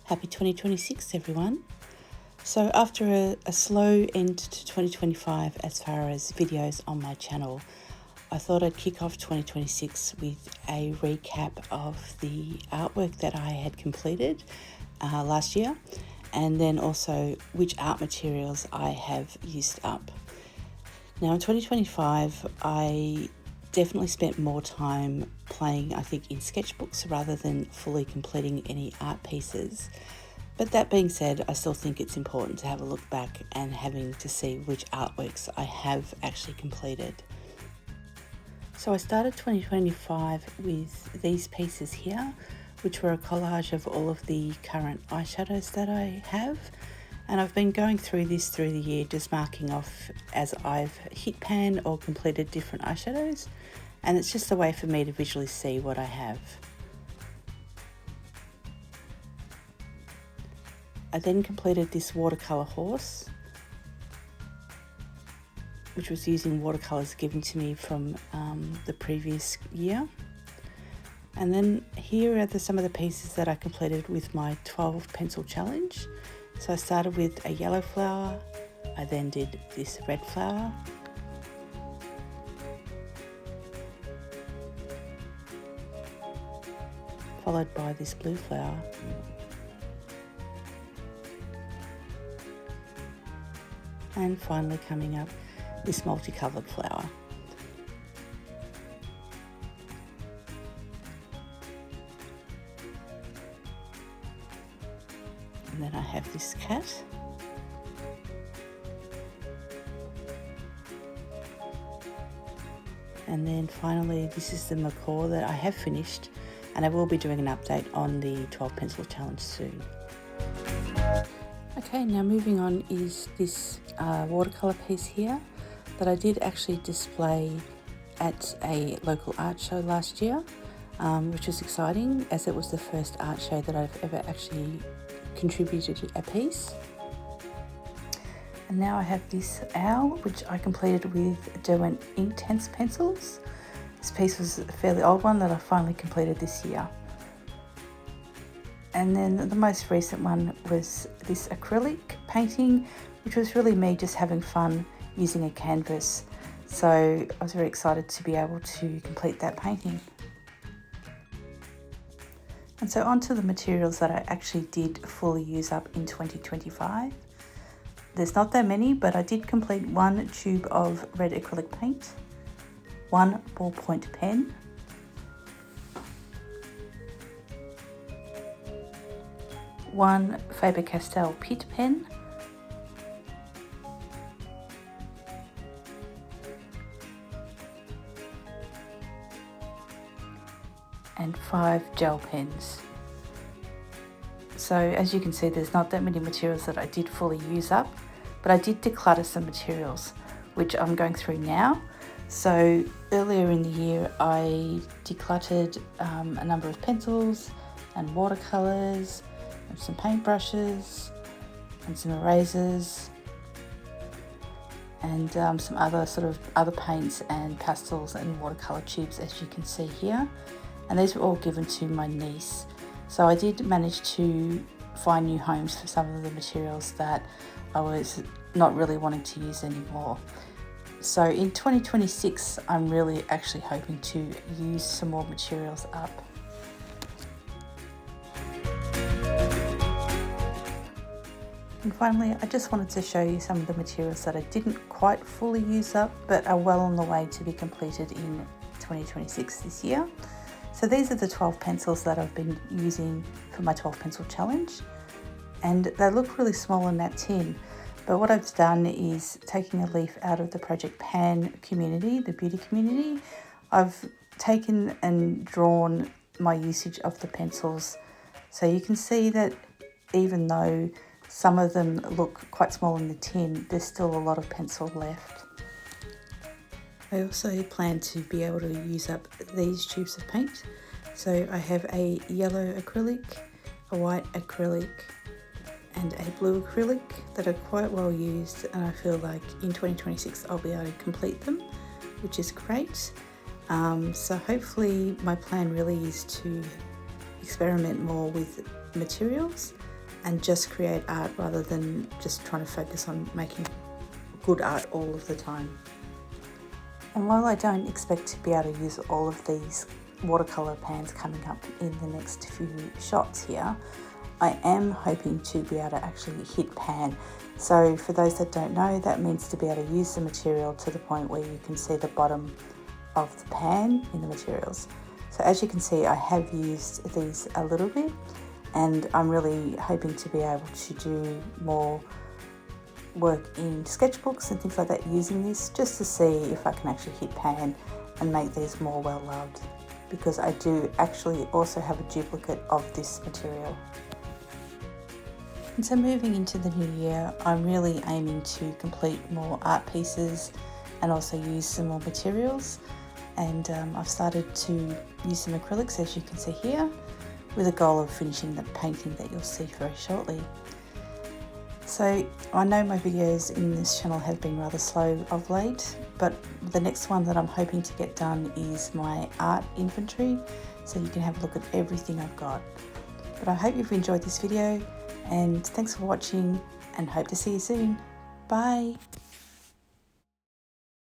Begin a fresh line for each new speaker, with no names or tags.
Happy 2026 everyone. So after a slow end to 2025 as far as videos on my channel, I thought I'd kick off 2026 with a recap of the artwork that I had completed last year, and then also which art materials I have used up. Now in 2025 I definitely spent more time playing, I think, in sketchbooks rather than fully completing any art pieces. But that being said, I still think it's important to have a look back and having to see which artworks I have actually completed. So I started 2025 with these pieces here, which were a collage of all of the current eyeshadows that I have. And I've been going through this through the year, just marking off as I've hit pan or completed different eyeshadows. And it's just a way for me to visually see what I have. I then completed this watercolour horse, which was using watercolours given to me from the previous year. And then here are some of the pieces that I completed with my 12 pencil challenge. So I started with a yellow flower, I then did this red flower, followed by this blue flower, and finally coming up this multicoloured flower. And then I have this cat. And then finally this is the macaw that I have finished, and I will be doing an update on the 12 pencil challenge soon. Okay, now moving on is this watercolour piece here that I did actually display at a local art show last year, which was exciting as it was the first art show that I've ever actually contributed a piece. And now I have this owl, which I completed with Derwent Inktense pencils. This piece was a fairly old one that I finally completed this year. And then the most recent one was this acrylic painting, which was really me just having fun using a canvas. So I was very excited to be able to complete that painting. And so onto the materials that I actually did fully use up in 2025. There's not that many, but I did complete one tube of red acrylic paint, one ballpoint pen, one Faber-Castell Pitt pen, and 5 gel pens. So as you can see, there's not that many materials that I did fully use up, but I did declutter some materials, which I'm going through now. So earlier in the year, I decluttered a number of pencils and watercolours, and some paintbrushes and some erasers, and some other paints and pastels and watercolour tubes, as you can see here. And these were all given to my niece. So I did manage to find new homes for some of the materials that I was not really wanting to use anymore. So in 2026, I'm really actually hoping to use some more materials up. And finally, I just wanted to show you some of the materials that I didn't quite fully use up, but are well on the way to be completed in 2026 this year. So these are the 12 pencils that I've been using for my 12 pencil challenge, and they look really small in that tin. But what I've done is taking a leaf out of the Project Pan community, the beauty community. I've taken and drawn my usage of the pencils. So you can see that even though some of them look quite small in the tin, there's still a lot of pencil left. I also plan to be able to use up these tubes of paint. So I have a yellow acrylic, a white acrylic, and a blue acrylic that are quite well used, and I feel like in 2026 I'll be able to complete them, which is great. So hopefully my plan really is to experiment more with materials and just create art rather than just trying to focus on making good art all of the time. And while I don't expect to be able to use all of these watercolour pans coming up in the next few shots here, I am hoping to be able to actually hit pan. So for those that don't know, that means to be able to use the material to the point where you can see the bottom of the pan in the materials. So as you can see, I have used these a little bit, and I'm really hoping to be able to do more work in sketchbooks and things like that using this, just to see if I can actually hit pan and make these more well loved, because I do actually also have a duplicate of this material. And so moving into the new year, I'm really aiming to complete more art pieces and also use some more materials. And I've started to use some acrylics, as you can see here, with a goal of finishing the painting that you'll see very shortly. So I know my videos in this channel have been rather slow of late, but the next one that I'm hoping to get done is my art inventory, so you can have a look at everything I've got. But I hope you've enjoyed this video, and thanks for watching, and hope to see you soon. Bye!